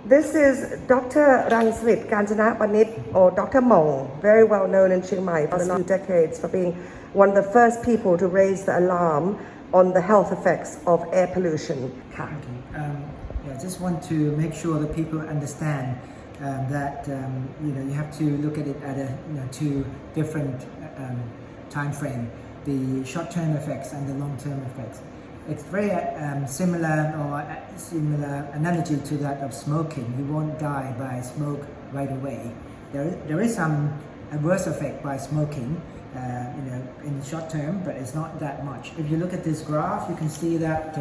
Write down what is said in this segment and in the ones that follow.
This is Dr. Rangsrit Kanjanapanit, or Dr. Mong, very well known in Chiang Mai for the last few decades for being one of the first people to raise the alarm on the health effects of air pollution. I just want to make sure that people understand that you have to look at it at two different time frame: the short-term effects and the long-term effects. It's very similar analogy to that of smoking. You won't die by smoke right away. There is some adverse effect by smoking, in the short term, but it's not that much. If you look at this graph, you can see that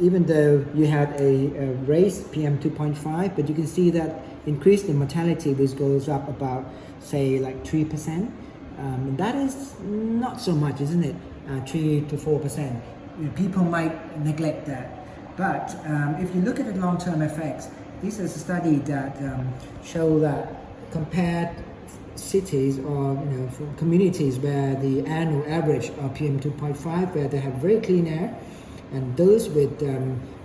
even though you had a raised PM 2.5, but you can see that increase in mortality, which goes up about, say, like 3%. That is not so much, isn't it? 3 to 4%. People might neglect that. But if you look at the long-term effects, this is a study that show that compared cities or communities where the annual average of PM 2.5, where they have very clean air, and those with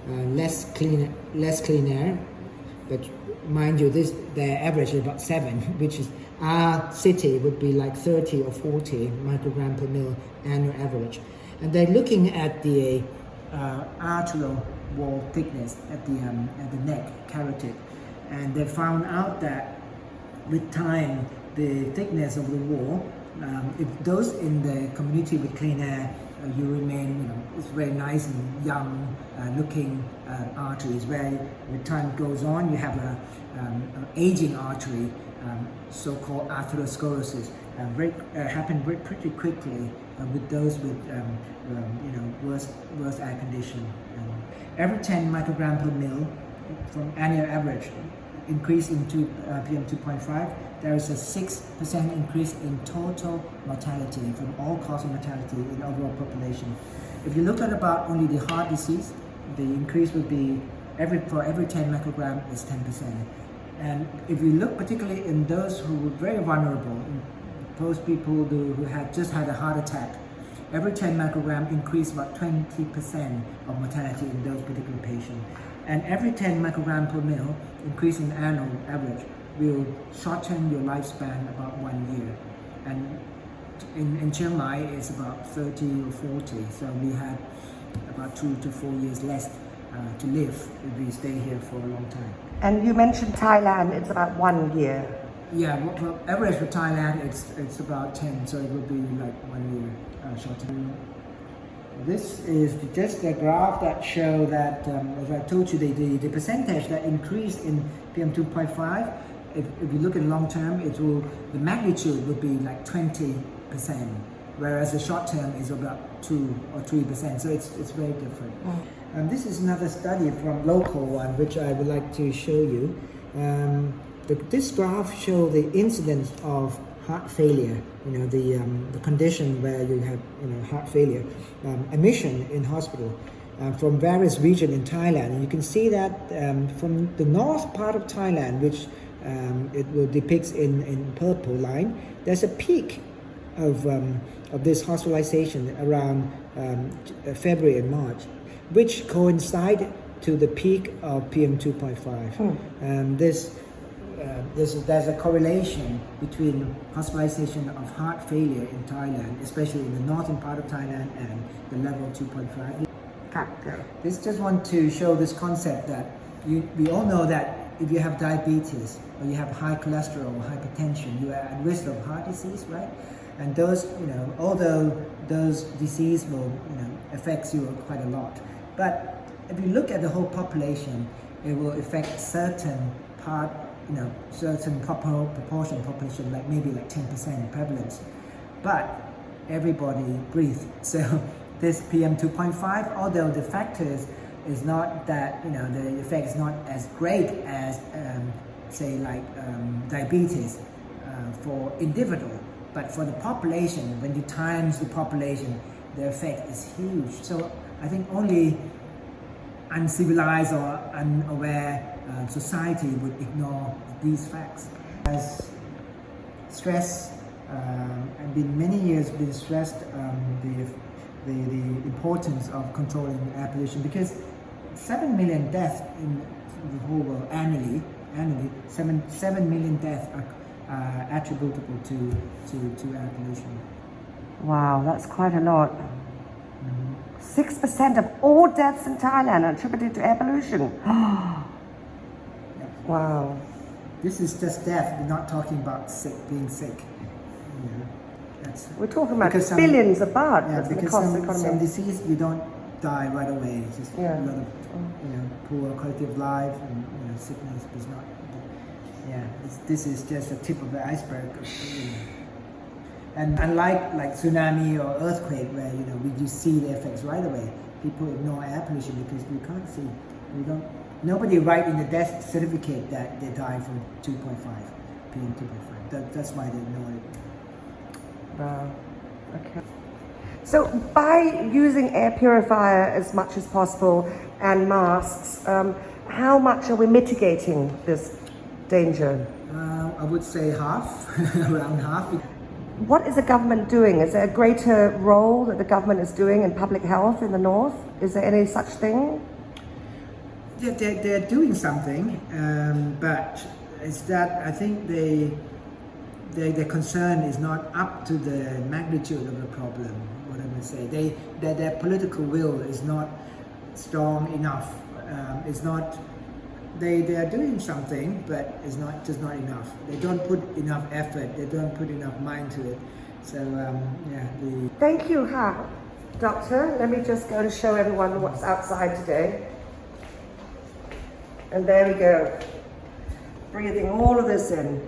less clean air, but mind you, their average is about 7, which is our city would be like 30 or 40 microgram per mil annual average. And they're looking at the arterial wall thickness at the neck carotid, and they found out that with time the thickness of the wall, if those in the community with clean air, you remain, it's very nice and young looking arteries, where with time goes on you have an aging artery, so-called atherosclerosis, happen pretty quickly with those with worse air condition. Every 10 microgram per mil from annual average increase into PM 2.5, there is a 6% increase in total mortality from all cause of mortality in overall population. If you look at about only the heart disease, the increase would be for every 10 microgram is 10%. And if you look particularly in those who were very vulnerable, those people who had just had a heart attack, every 10 microgram increased about 20% of mortality in those particular patients. And every 10 microgram per mil increase in annual average will shorten your lifespan about 1 year. And in Chiang Mai, it's about 30 or 40, so we have about 2 to 4 years less to live if we stay here for a long time. And you mentioned Thailand, it's about 1 year. Yeah, well, average for Thailand, it's about 10, so it will be like 1 year shorter. This is just a graph that show that, as I told you, the percentage that increase in PM 2.5, if you look at long term, the magnitude would be like 20%, whereas the short term is about 2 or 3%, so it's very different. This is another study from local one, which I would like to show you. This graph shows the incidence of heart failure, the condition where you have heart failure, admission in hospital from various regions in Thailand. And you can see that from the north part of Thailand, which it will depicts in purple line, there's a peak of this hospitalization around February and March, which coincide to the peak of PM 2.5. There's a correlation between hospitalization of heart failure in Thailand, especially in the northern part of Thailand, and the level 2.5. This just want to show this concept that we all know that if you have diabetes or you have high cholesterol or hypertension, you are at risk of heart disease, right? And those, although those disease will, affects you quite a lot, but if you look at the whole population, it will affect certain proportion of population, like maybe like 10% prevalence. But everybody breathes. So this PM 2.5, although the factors is not that, the effect is not as great as, say, like diabetes for individual, but for the population, when you times the population, the effect is huge. So I think only uncivilized or unaware society would ignore these facts. As stress, and been many years been stressed the importance of controlling air pollution, because 7 million deaths the whole world annually, 7 million deaths are attributable to air pollution. Wow, that's quite a lot. 6% of all deaths in Thailand are attributed to air pollution. Wow. This is just death. We're not talking about being sick. That's, We're talking about because billions of baht. Yeah, That's going to because cost the some economy. disease you don't die right away. It's just Yeah. a lot of poor quality of life and sickness is not. This is just a tip of the iceberg. And unlike like tsunami or earthquake, where you see the effects right away, people ignore air pollution because we can't see. Nobody write in the death certificate that they died from 2.5 PM 2.5. That's why they ignore it. Wow. Okay. So by using air purifier as much as possible and masks, how much are we mitigating this danger? I would say half, around half. What is the government doing? Is there a greater role that the government is doing in public health in the north? Is there any such thing? Yeah, they're doing something, but it's that I think their concern is not up to the magnitude of the problem. What I would say, their political will is not strong enough. It's not. They are doing something, but it's just not enough. They don't put enough effort. They don't put enough mind to it. So Thank you, Doctor. Let me just go to show everyone what's outside today. And there we go. Breathing all of this in.